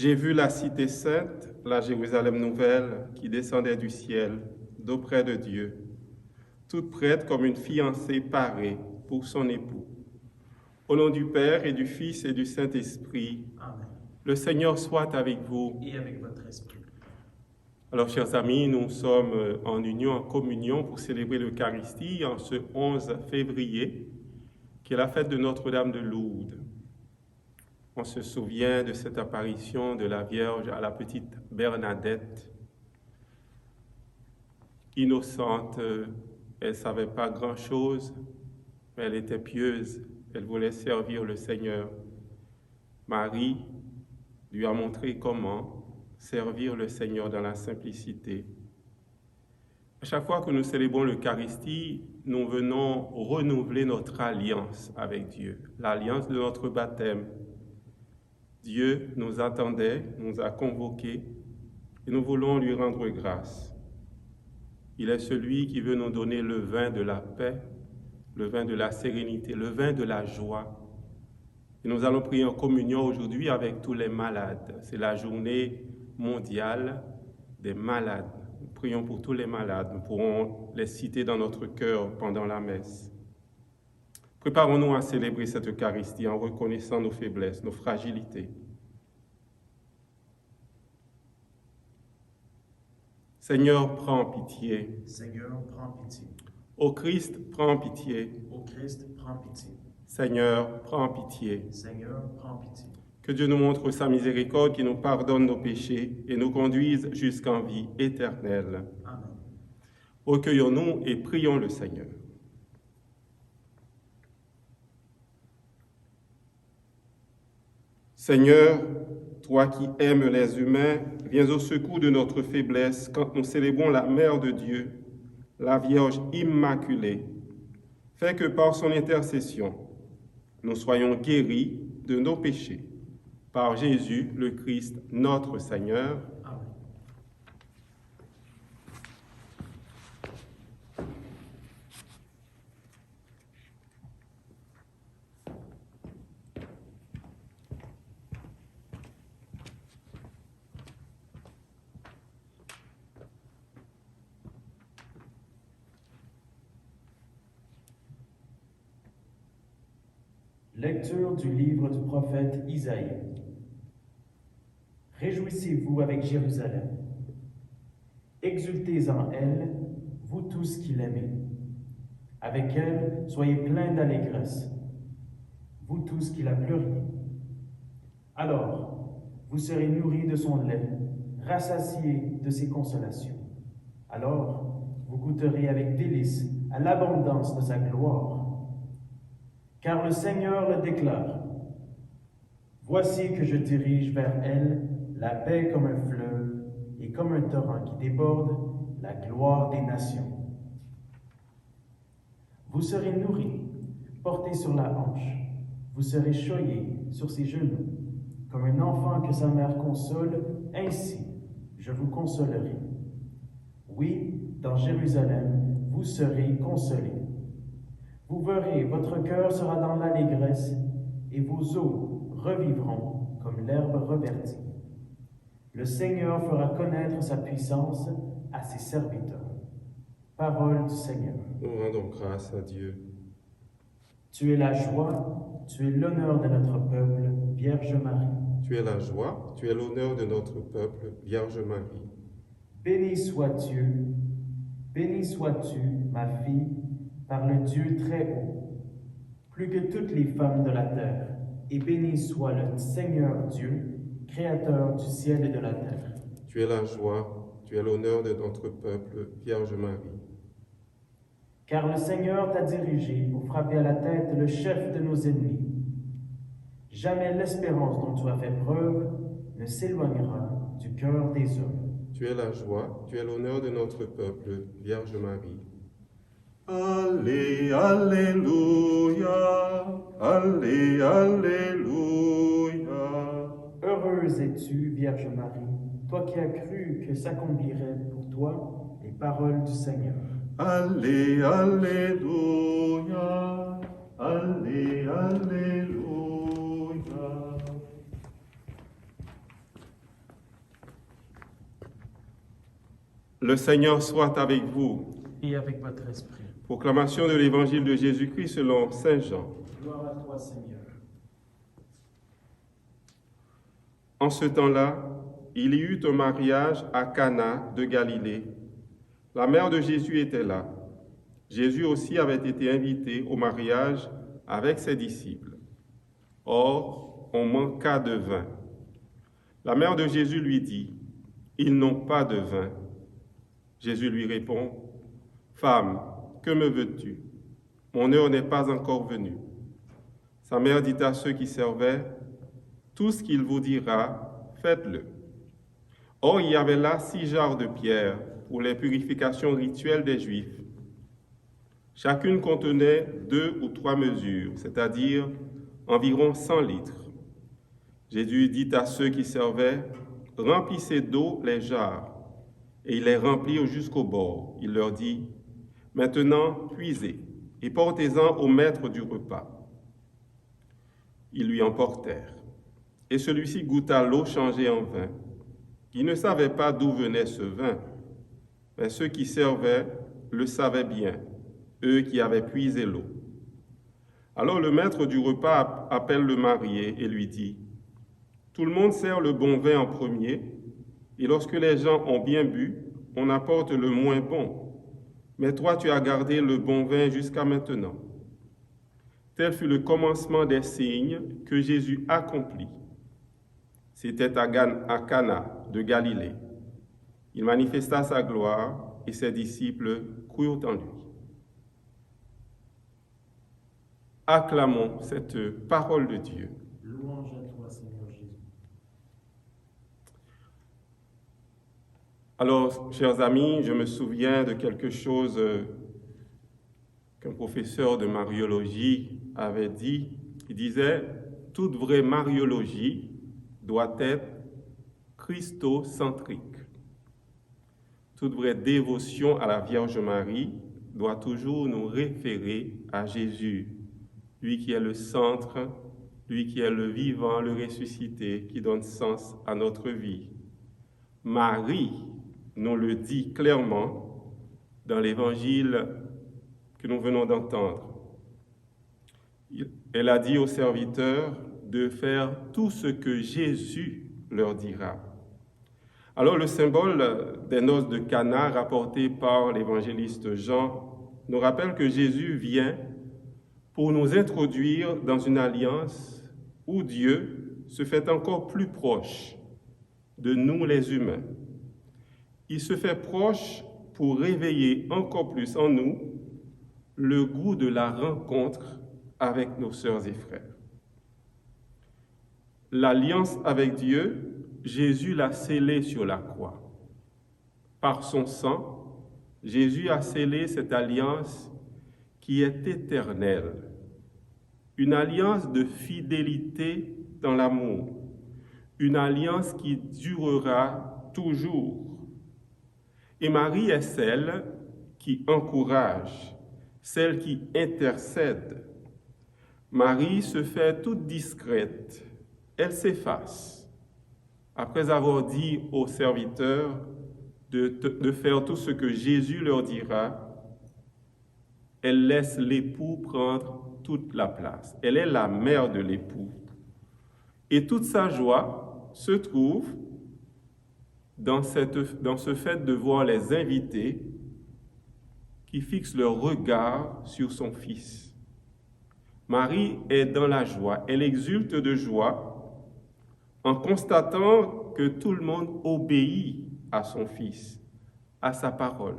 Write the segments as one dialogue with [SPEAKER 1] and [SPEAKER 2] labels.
[SPEAKER 1] J'ai vu la cité sainte, la Jérusalem nouvelle, qui descendait du ciel, d'auprès de Dieu, toute prête comme une fiancée parée pour son époux. Au nom du Père et du Fils et du Saint-Esprit,
[SPEAKER 2] Amen.
[SPEAKER 1] le Seigneur soit avec vous.
[SPEAKER 2] Et avec votre esprit.
[SPEAKER 1] Alors, chers amis, nous sommes en union, en communion pour célébrer l'Eucharistie en ce 11 février, qui est la fête de Notre-Dame de Lourdes. On se souvient de cette apparition de la Vierge à la petite Bernadette. Innocente, elle ne savait pas grand-chose, mais elle était pieuse, elle voulait servir le Seigneur. Marie lui a montré comment servir le Seigneur dans la simplicité. À chaque fois que nous célébrons l'Eucharistie, nous venons renouveler notre alliance avec Dieu, l'alliance de notre baptême. Dieu nous attendait, nous a convoqués, et nous voulons lui rendre grâce. Il est celui qui veut nous donner le vin de la paix, le vin de la sérénité, le vin de la joie. Et nous allons prier en communion aujourd'hui avec tous les malades. C'est la journée mondiale des malades. Nous prions pour tous les malades. Nous pourrons les citer dans notre cœur pendant la messe. Préparons-nous à célébrer cette Eucharistie en reconnaissant nos faiblesses, nos fragilités. Seigneur, prends pitié.
[SPEAKER 2] Seigneur, prends pitié.
[SPEAKER 1] Ô Christ, prends pitié.
[SPEAKER 2] Ô Christ, prends pitié.
[SPEAKER 1] Seigneur, prends pitié.
[SPEAKER 2] Seigneur, prends pitié.
[SPEAKER 1] Que Dieu nous montre sa miséricorde, qui nous pardonne nos péchés et nous conduise jusqu'en vie éternelle.
[SPEAKER 2] Amen.
[SPEAKER 1] Recueillons-nous et prions le Seigneur. Seigneur, toi qui aimes les humains, viens au secours de notre faiblesse quand nous célébrons la Mère de Dieu, la Vierge Immaculée. Fais que par son intercession, nous soyons guéris de nos péchés. Par Jésus, le Christ, notre Seigneur.
[SPEAKER 2] Amen. Lecture du livre du prophète Isaïe. Réjouissez-vous avec Jérusalem. Exultez en elle, vous tous qui l'aimez. Avec elle, soyez pleins d'allégresse, vous tous qui la pleuriez. Alors, vous serez nourris de son lait, rassasiés de ses consolations. Alors, vous goûterez avec délice à l'abondance de sa gloire. Car le Seigneur le déclare. Voici que je dirige vers elle la paix comme un fleuve et comme un torrent qui déborde la gloire des nations. Vous serez nourris, portés sur la hanche, vous serez choyés sur ses genoux, comme un enfant que sa mère console, ainsi je vous consolerai. Oui, dans Jérusalem, vous serez consolés. Vous verrez, votre cœur sera dans l'allégresse, et vos os revivront comme l'herbe reverdie. Le Seigneur fera connaître sa puissance à ses serviteurs. Parole du Seigneur.
[SPEAKER 1] Nous rendons grâce à Dieu.
[SPEAKER 2] Tu es la joie, tu es l'honneur de notre peuple, Vierge Marie.
[SPEAKER 1] Tu es la joie, tu es l'honneur de notre peuple, Vierge Marie.
[SPEAKER 2] Béni sois-tu, ma fille, par le Dieu très haut, plus que toutes les femmes de la terre, et béni soit le Seigneur Dieu, créateur du ciel et de la terre.
[SPEAKER 1] Tu es la joie, tu es l'honneur de notre peuple, Vierge Marie.
[SPEAKER 2] Car le Seigneur t'a dirigé pour frapper à la tête le chef de nos ennemis. Jamais l'espérance dont tu as fait preuve ne s'éloignera du cœur des hommes.
[SPEAKER 1] Tu es la joie, tu es l'honneur de notre peuple, Vierge Marie. Allez, alléluia, allez, alléluia.
[SPEAKER 2] Heureuse es-tu, Vierge Marie, toi qui as cru que s'accompliraient pour toi les paroles du Seigneur.
[SPEAKER 1] Allez, alléluia, allez, alléluia. Le Seigneur soit avec vous.
[SPEAKER 2] Et avec votre esprit.
[SPEAKER 1] Proclamation de l'Évangile de Jésus-Christ selon Saint Jean.
[SPEAKER 2] Gloire à toi, Seigneur.
[SPEAKER 1] En ce temps-là, il y eut un mariage à Cana de Galilée. La mère de Jésus était là. Jésus aussi avait été invité au mariage avec ses disciples. Or, on manqua de vin. La mère de Jésus lui dit, « Ils n'ont pas de vin. » Jésus lui répond, « Femme, que me veux-tu? Mon heure n'est pas encore venue. » Sa mère dit à ceux qui servaient, « Tout ce qu'il vous dira, faites-le. » Or, il y avait là 6 jarres de pierre pour les purifications rituelles des Juifs. Chacune contenait 2 ou 3 mesures, c'est-à-dire environ 100 litres. Jésus dit à ceux qui servaient, « Remplissez d'eau les jarres. » Et il les remplit jusqu'au bord. Il leur dit, « Maintenant, puisez et portez-en au maître du repas. » Ils lui emportèrent. Et celui-ci goûta l'eau changée en vin. Il ne savait pas d'où venait ce vin, mais ceux qui servaient le savaient bien, eux qui avaient puisé l'eau. Alors le maître du repas appelle le marié et lui dit, « Tout le monde sert le bon vin en premier, et lorsque les gens ont bien bu, on apporte le moins bon. Mais toi, tu as gardé le bon vin jusqu'à maintenant. » Tel fut le commencement des signes que Jésus accomplit. C'était à Cana de Galilée. Il manifesta sa gloire et ses disciples crurent en lui. Acclamons cette parole de Dieu.
[SPEAKER 2] Louange à toi, Seigneur Jésus.
[SPEAKER 1] Alors, chers amis, je me souviens de quelque chose qu'un professeur de mariologie avait dit. Il disait, « Toute vraie mariologie doit être christocentrique. Toute vraie dévotion à la Vierge Marie doit toujours nous référer à Jésus, lui qui est le centre, lui qui est le vivant, le ressuscité, qui donne sens à notre vie. Marie nous le dit clairement dans l'évangile que nous venons d'entendre. Elle a dit aux serviteurs de faire tout ce que Jésus leur dira. Alors le symbole des noces de Cana rapporté par l'évangéliste Jean nous rappelle que Jésus vient pour nous introduire dans une alliance où Dieu se fait encore plus proche de nous les humains. Il se fait proche pour réveiller encore plus en nous le goût de la rencontre avec nos sœurs et frères. L'alliance avec Dieu, Jésus l'a scellée sur la croix. Par son sang, Jésus a scellé cette alliance qui est éternelle, une alliance de fidélité dans l'amour, une alliance qui durera toujours. Et Marie est celle qui encourage, celle qui intercède. Marie se fait toute discrète, elle s'efface. Après avoir dit aux serviteurs de faire tout ce que Jésus leur dira, elle laisse l'époux prendre toute la place. Elle est la mère de l'époux. Et toute sa joie se trouve dans ce fait de voir les invités qui fixent leur regard sur son Fils. Marie est dans la joie, elle exulte de joie en constatant que tout le monde obéit à son Fils, à sa parole.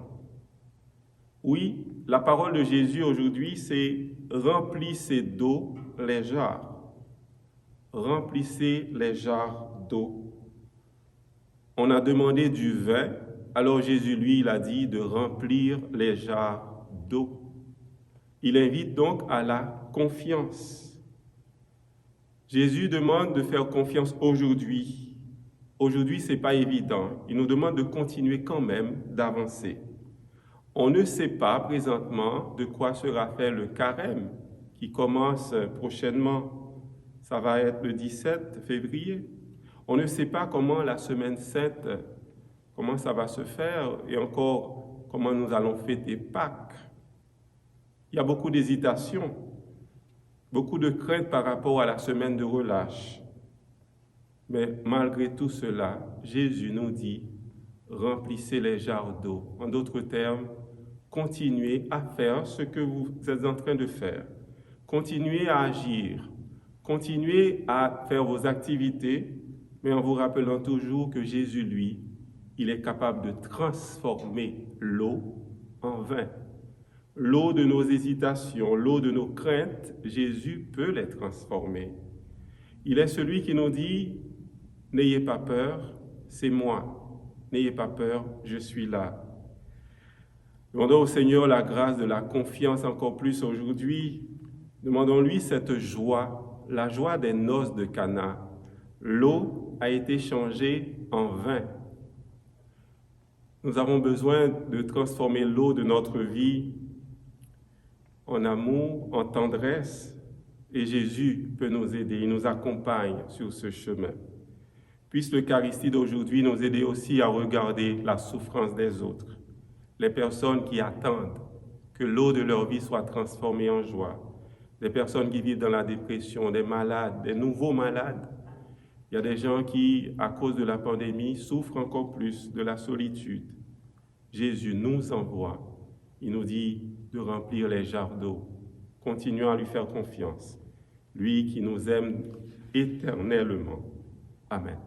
[SPEAKER 1] Oui, la parole de Jésus aujourd'hui, c'est « remplissez d'eau les jarres ». Remplissez les jarres d'eau. On a demandé du vin, alors Jésus, lui, il a dit de remplir les jarres d'eau. Il invite donc à la confiance. Jésus demande de faire confiance aujourd'hui. Aujourd'hui, ce n'est pas évident. Il nous demande de continuer quand même d'avancer. On ne sait pas présentement de quoi sera fait le carême qui commence prochainement. Ça va être le 17 février. On ne sait pas comment la semaine sainte, comment ça va se faire et encore comment nous allons fêter Pâques. Il y a beaucoup d'hésitation, beaucoup de crainte par rapport à la semaine de relâche. Mais malgré tout cela, Jésus nous dit, remplissez les jarres d'eau. En d'autres termes, continuez à faire ce que vous êtes en train de faire. Continuez à agir. Continuez à faire vos activités, mais en vous rappelant toujours que Jésus, lui, il est capable de transformer l'eau en vin. L'eau de nos hésitations, l'eau de nos craintes, Jésus peut les transformer. Il est celui qui nous dit, n'ayez pas peur, c'est moi. N'ayez pas peur, je suis là. Demandons au Seigneur la grâce de la confiance encore plus aujourd'hui. Demandons-lui cette joie, la joie des noces de Cana. L'eau a été changée en vin. Nous avons besoin de transformer l'eau de notre vie en amour, en tendresse, et Jésus peut nous aider, il nous accompagne sur ce chemin. Puisse l'Eucharistie d'aujourd'hui nous aider aussi à regarder la souffrance des autres, les personnes qui attendent que l'eau de leur vie soit transformée en joie, des personnes qui vivent dans la dépression, des malades, des nouveaux malades. Il y a des gens qui, à cause de la pandémie, souffrent encore plus de la solitude. Jésus nous envoie, il nous dit de remplir les jarres d'eau. Continuons à lui faire confiance, lui qui nous aime éternellement. Amen.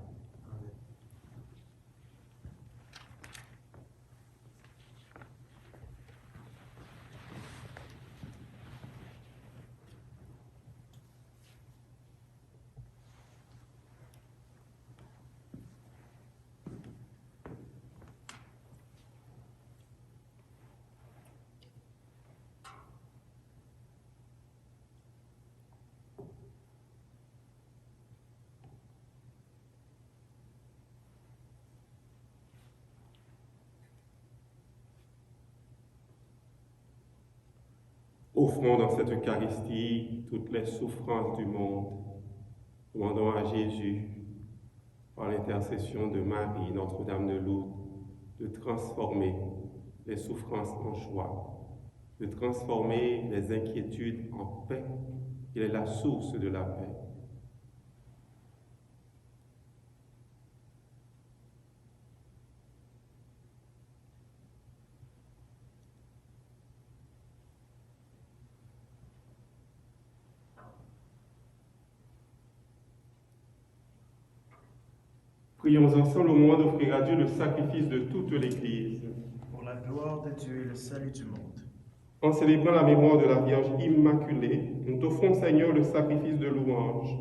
[SPEAKER 1] Offrons dans cette Eucharistie toutes les souffrances du monde. Demandons à Jésus, par l'intercession de Marie, Notre-Dame de Lourdes, de transformer les souffrances en joie, de transformer les inquiétudes en paix. Il est la source de la paix. Prions ensemble au moment d'offrir à Dieu le sacrifice de toute l'Église.
[SPEAKER 2] Pour la gloire de Dieu et le salut du monde.
[SPEAKER 1] En célébrant la mémoire de la Vierge Immaculée, nous t'offrons, Seigneur, le sacrifice de louange,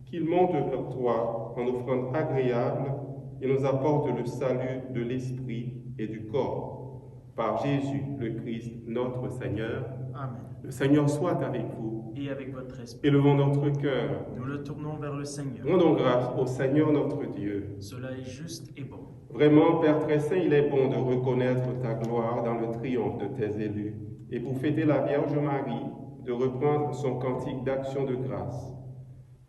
[SPEAKER 1] qu'il monte vers toi en offrande agréable et nous apporte le salut de l'esprit et du corps. Par Jésus, le Christ, notre Seigneur.
[SPEAKER 2] Amen.
[SPEAKER 1] Le Seigneur soit avec vous.
[SPEAKER 2] Et avec votre esprit.
[SPEAKER 1] Élevons notre cœur.
[SPEAKER 2] Nous le tournons vers le Seigneur.
[SPEAKER 1] Rendons grâce au Seigneur notre Dieu.
[SPEAKER 2] Cela est juste et bon.
[SPEAKER 1] Vraiment, Père très saint, il est bon de reconnaître ta gloire dans le triomphe de tes élus. Et pour fêter la Vierge Marie, de reprendre son cantique d'action de grâce.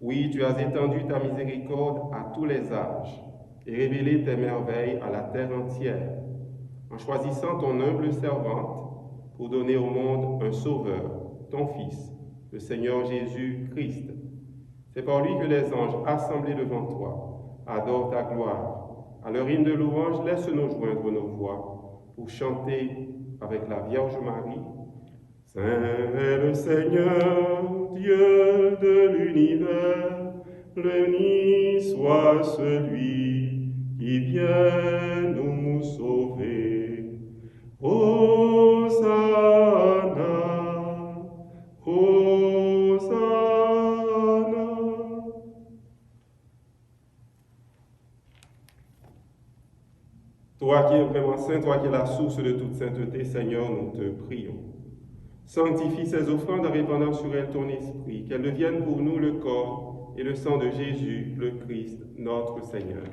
[SPEAKER 1] Oui, tu as étendu ta miséricorde à tous les âges et révélé tes merveilles à la terre entière, en choisissant ton humble servante pour donner au monde un sauveur, ton Fils, le Seigneur Jésus-Christ. C'est par lui que les anges assemblés devant toi adorent ta gloire. À leur hymne de louange, laisse-nous joindre nos voix pour chanter avec la Vierge Marie. Saint est le Seigneur, Dieu de l'univers, béni soit celui qui vient nous sauver. Hosanna, Hosanna. Toi qui es vraiment saint, toi qui es la source de toute sainteté, Seigneur, nous te prions. Sanctifie ces offrandes en répandant sur elles ton esprit, qu'elles deviennent pour nous le corps et le sang de Jésus, le Christ, notre Seigneur.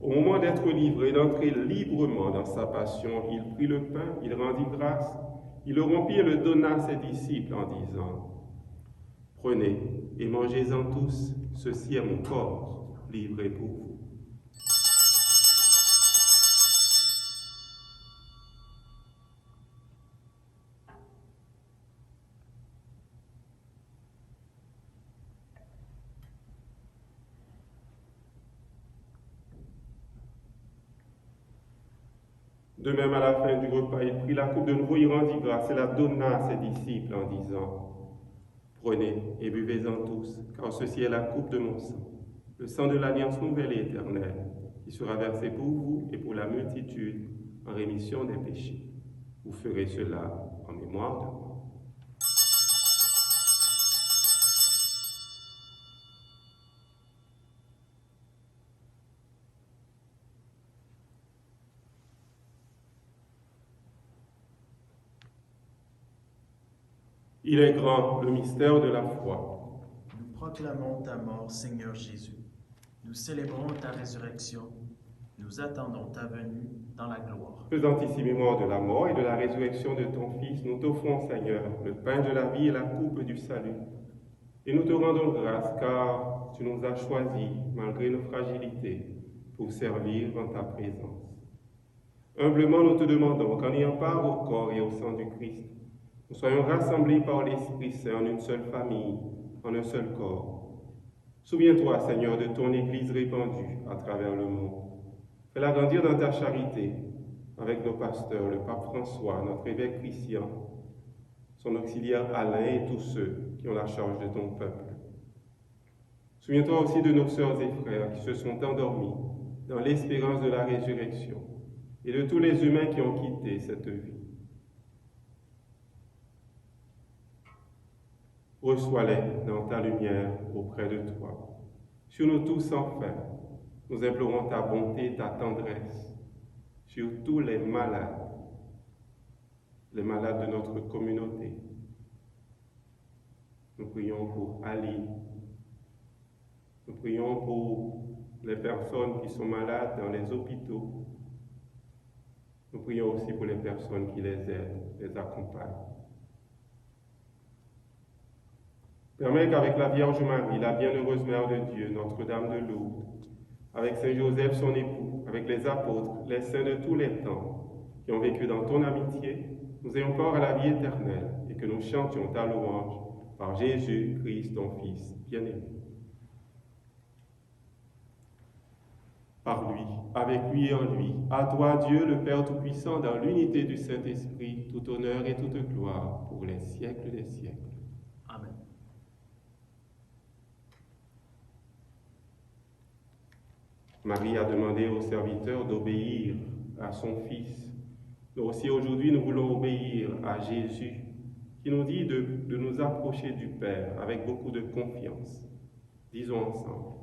[SPEAKER 1] Au moment d'être livré, d'entrer librement dans sa passion, il prit le pain, il rendit grâce, il le rompit et le donna à ses disciples en disant « Prenez et mangez-en tous, ceci est mon corps livré pour vous. » De même, à la fin du repas, il prit la coupe de nouveau, il rendit grâce et la donna à ses disciples en disant, prenez et buvez-en tous, car ceci est la coupe de mon sang, le sang de l'alliance nouvelle et éternelle, qui sera versé pour vous et pour la multitude en rémission des péchés. Vous ferez cela en mémoire de moi. Il est grand, le mystère de la foi.
[SPEAKER 2] Nous proclamons ta mort, Seigneur Jésus. Nous célébrons ta résurrection. Nous attendons ta venue dans la gloire.
[SPEAKER 1] Faisant ici mémoire de la mort et de la résurrection de ton Fils, nous t'offrons, Seigneur, le pain de la vie et la coupe du salut. Et nous te rendons grâce car tu nous as choisis, malgré nos fragilités, pour servir en ta présence. Humblement, nous te demandons qu'en ayant part au corps et au sang du Christ, nous soyons rassemblés par l'Esprit Saint en une seule famille, en un seul corps. Souviens-toi, Seigneur, de ton Église répandue à travers le monde. Fais-la grandir dans ta charité, avec nos pasteurs, le pape François, notre évêque Christian, son auxiliaire Alain et tous ceux qui ont la charge de ton peuple. Souviens-toi aussi de nos sœurs et frères qui se sont endormis dans l'espérance de la résurrection et de tous les humains qui ont quitté cette vie. Reçois-les dans ta lumière auprès de toi. Sur nous tous enfin, nous implorons ta bonté, ta tendresse, sur tous les malades de notre communauté. Nous prions pour Ali. Nous prions pour les personnes qui sont malades dans les hôpitaux. Nous prions aussi pour les personnes qui les aident, les accompagnent. Permets qu'avec la Vierge Marie, la bienheureuse Mère de Dieu, Notre-Dame de Lourdes, avec Saint Joseph son époux, avec les apôtres, les saints de tous les temps, qui ont vécu dans ton amitié, nous ayons part à la vie éternelle et que nous chantions ta louange par Jésus-Christ, ton Fils bien-aimé. Par lui, avec lui et en lui, à toi Dieu, le Père Tout-Puissant, dans l'unité du Saint-Esprit, tout honneur et toute gloire pour les siècles des siècles.
[SPEAKER 2] Amen.
[SPEAKER 1] Marie a demandé aux serviteurs d'obéir à son Fils. Nous aussi aujourd'hui, nous voulons obéir à Jésus, qui nous dit de nous approcher du Père avec beaucoup de confiance. Disons ensemble,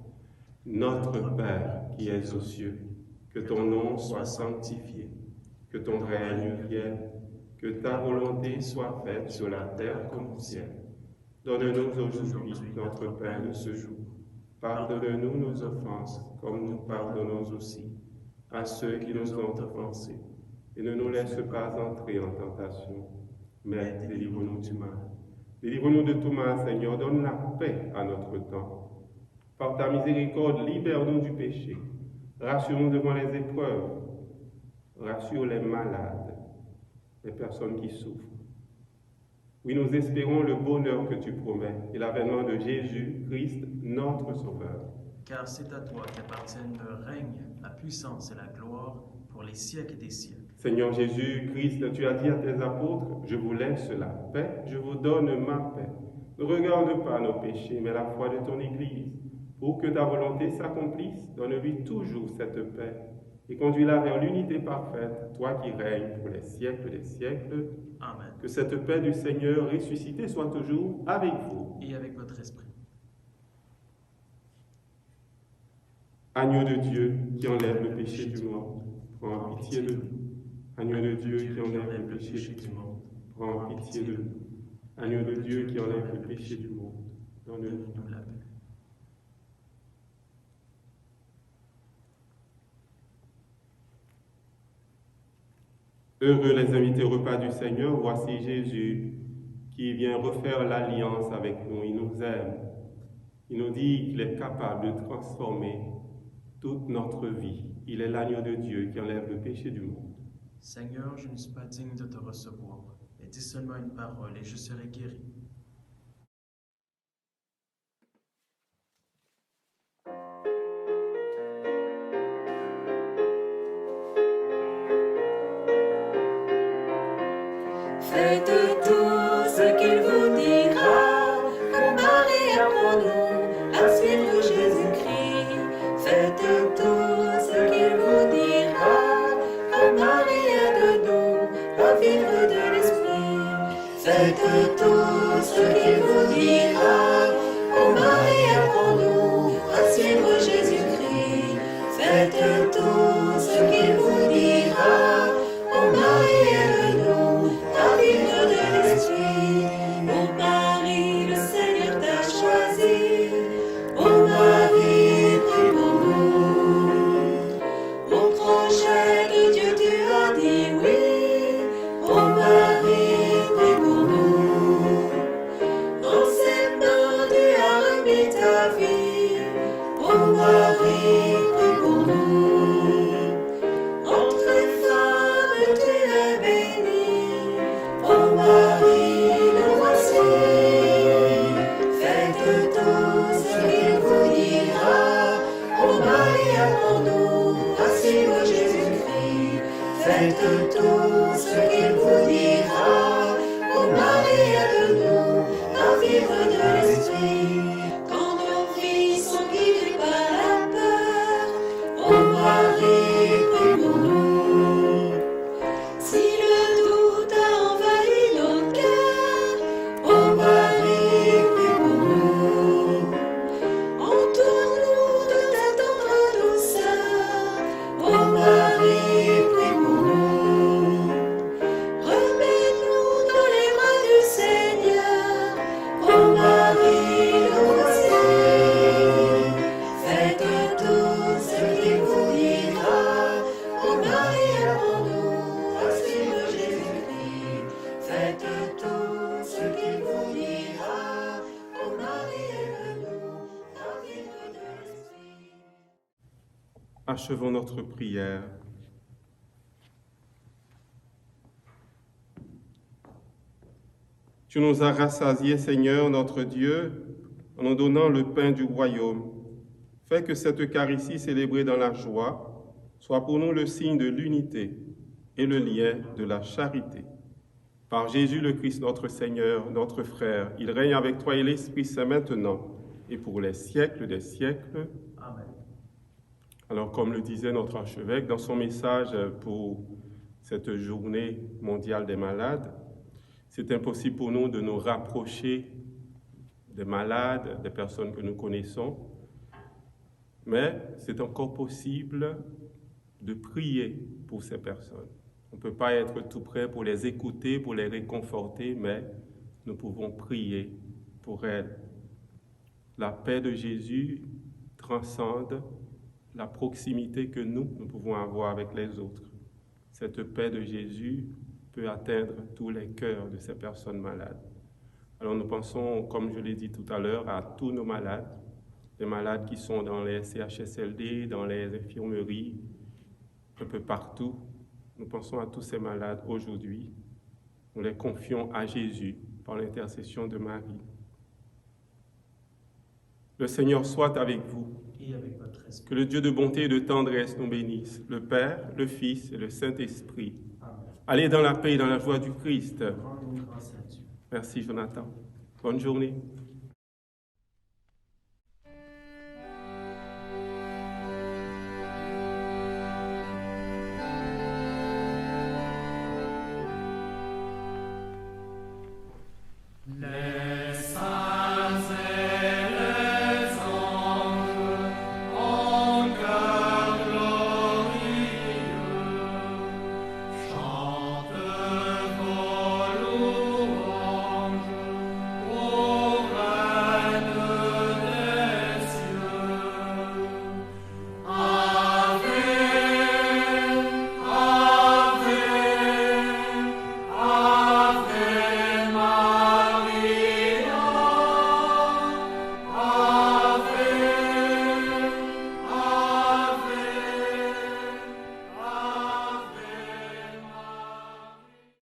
[SPEAKER 1] Notre Père qui es aux cieux, que ton nom soit sanctifié, que ton règne vienne, que ta volonté soit faite sur la terre comme au ciel. Donne-nous aujourd'hui notre pain de ce jour. Pardonne-nous nos offenses, comme nous pardonnons aussi à ceux qui nous ont offensés. Et ne nous laisse pas entrer en tentation, mais délivre-nous du mal. Délivre-nous de tout mal, Seigneur, donne la paix à notre temps. Par ta miséricorde, libère-nous du péché. Rassure-nous devant les épreuves. Rassure les malades, les personnes qui souffrent. Oui, nous espérons le bonheur que tu promets et l'avènement de Jésus-Christ, notre Sauveur.
[SPEAKER 2] Car c'est à toi qu'appartiennent le règne, la puissance et la gloire pour les siècles des siècles.
[SPEAKER 1] Seigneur Jésus-Christ, tu as dit à tes apôtres, je vous laisse la paix, je vous donne ma paix. Ne regarde pas nos péchés, mais la foi de ton Église. Pour que ta volonté s'accomplisse, donne-lui toujours cette paix et conduis-la vers l'unité parfaite, toi qui règnes pour les siècles des siècles.
[SPEAKER 2] Amen.
[SPEAKER 1] Que cette paix du Seigneur ressuscité soit toujours avec vous.
[SPEAKER 2] Et avec votre esprit.
[SPEAKER 1] Agneau de Dieu qui enlève le péché du monde, prends pitié de nous. Agneau de Dieu qui enlève le péché du monde, prends pitié de nous. Agneau de Dieu qui enlève le péché du monde, donne-nous
[SPEAKER 2] la paix.
[SPEAKER 1] Heureux les invités au repas du Seigneur, voici Jésus qui vient refaire l'alliance avec nous. Il nous aime. Il nous dit qu'il est capable de transformer toute notre vie. Il est l'agneau de Dieu qui enlève le péché du monde.
[SPEAKER 2] Seigneur, je ne suis pas digne de te recevoir, mais dis seulement une parole et je serai guéri.
[SPEAKER 3] remis ta vie. Ô Marie, prie pour nous. Entre les femmes, tu es bénie. Ô Marie, nous voici. Faites tout ce qu'il vous dira. Ô Marie, pour nous, ainsi ô Jésus-Christ. Faites tout ce qu'il vous dira. Ô Marie, aide-nous à vivre de l'esprit. Quand nos vies sont guidées par la peur, ô Marie, prie pour nous. Si le doute a envahi nos cœurs, ô Marie, prie pour nous. Entoure-nous de ta tendre douceur, ô Marie, prie pour nous. Remets-nous dans les bras du Seigneur, ô Marie, nous voici. Faites tout ce qu'il vous dira, ô Marie, pour nous, ainsi ô Jésus-Christ. Faites tout ce qu'il vous dira, ô Marie, aide-nous à vivre de l'esprit.
[SPEAKER 1] Achevons notre prière. Tu nous as rassasiés, Seigneur, notre Dieu, en nous donnant le pain du royaume. Fais que cette Eucharistie célébrée dans la joie soit pour nous le signe de l'unité et le lien de la charité. Par Jésus le Christ, notre Seigneur, notre frère, il règne avec toi et l'Esprit Saint maintenant et pour les siècles des siècles.
[SPEAKER 2] Amen.
[SPEAKER 1] Alors, comme le disait notre archevêque dans son message pour cette journée mondiale des malades, c'est impossible pour nous de nous rapprocher des malades, des personnes que nous connaissons, mais c'est encore possible de prier pour ces personnes. On ne peut pas être tout près pour les écouter, pour les réconforter, mais nous pouvons prier pour elles. La paix de Jésus transcende la proximité que nous pouvons avoir avec les autres. Cette paix de Jésus peut atteindre tous les cœurs de ces personnes malades. Alors nous pensons, comme je l'ai dit tout à l'heure, à tous nos malades, les malades qui sont dans les CHSLD, dans les infirmeries, un peu partout. Nous pensons à tous ces malades aujourd'hui. Nous les confions à Jésus par l'intercession de Marie. Le Seigneur soit avec vous.
[SPEAKER 2] Et avec votre esprit.
[SPEAKER 1] Que le Dieu de bonté et de tendresse nous bénisse, le Père, le Fils et le Saint-Esprit.
[SPEAKER 2] Amen.
[SPEAKER 1] Allez dans la paix et dans la joie du Christ.
[SPEAKER 2] Rendez-nous grâce à Dieu.
[SPEAKER 1] Merci Jonathan. Bonne journée.